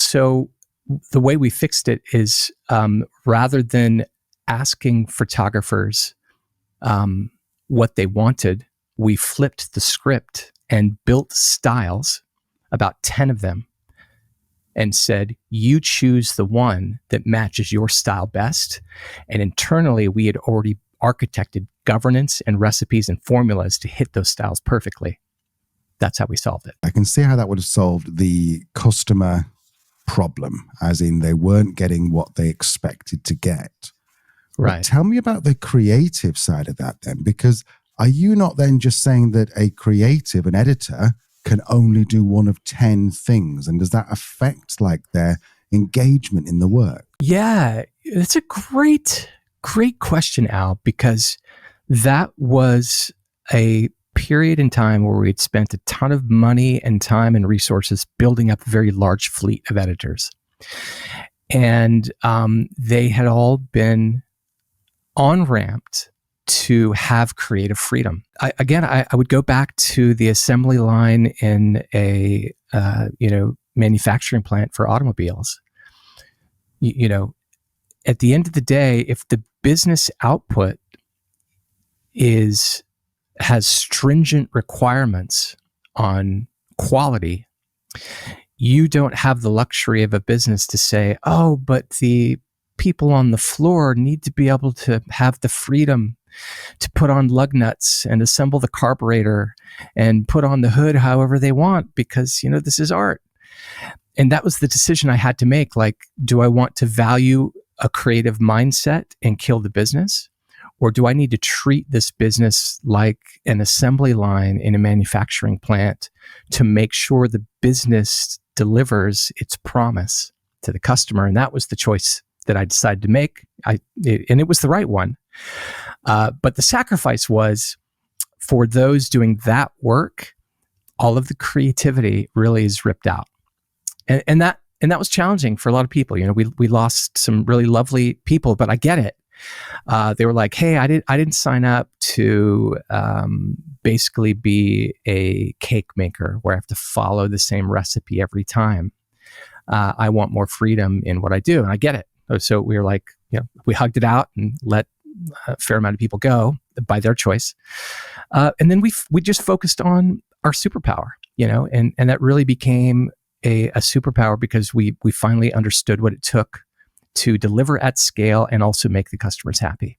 So the way we fixed it is rather than asking photographers what they wanted, we flipped the script and built styles, about 10 of them, and said, you choose the one that matches your style best. And internally, we had already architected governance and recipes and formulas to hit those styles perfectly. That's how we solved it. I can see how that would have solved the customer problem, as in they weren't getting what they expected to get. Right. But tell me about the creative side of that then, because are you not then just saying that a creative, an editor, can only do one of 10 things? And does that affect like their engagement in the work? Yeah, it's a great question, Al, because that was a period in time where we'd spent a ton of money and time and resources building up a very large fleet of editors. And they had all been on-ramped to have creative freedom. I would go back to the assembly line in a manufacturing plant for automobiles. At the end of the day, if the business output has stringent requirements on quality, you don't have the luxury of a business to say, oh, but the people on the floor need to be able to have the freedom to put on lug nuts and assemble the carburetor and put on the hood however they want, because, this is art. And that was the decision I had to make. Like, do I want to value a creative mindset and kill the business? Or do I need to treat this business like an assembly line in a manufacturing plant to make sure the business delivers its promise to the customer? And that was the choice that I decided to make. And it was the right one. But the sacrifice was, for those doing that work, all of the creativity really is ripped out. And that was challenging for a lot of people. We lost some really lovely people, but I get it. They were like, hey, I didn't sign up to basically be a cake maker where I have to follow the same recipe every time. I want more freedom in what I do, and I get it. So we were like, we hugged it out and let a fair amount of people go by their choice. And then we just focused on our superpower, and that really became a superpower because we finally understood what it took to deliver at scale and also make the customers happy.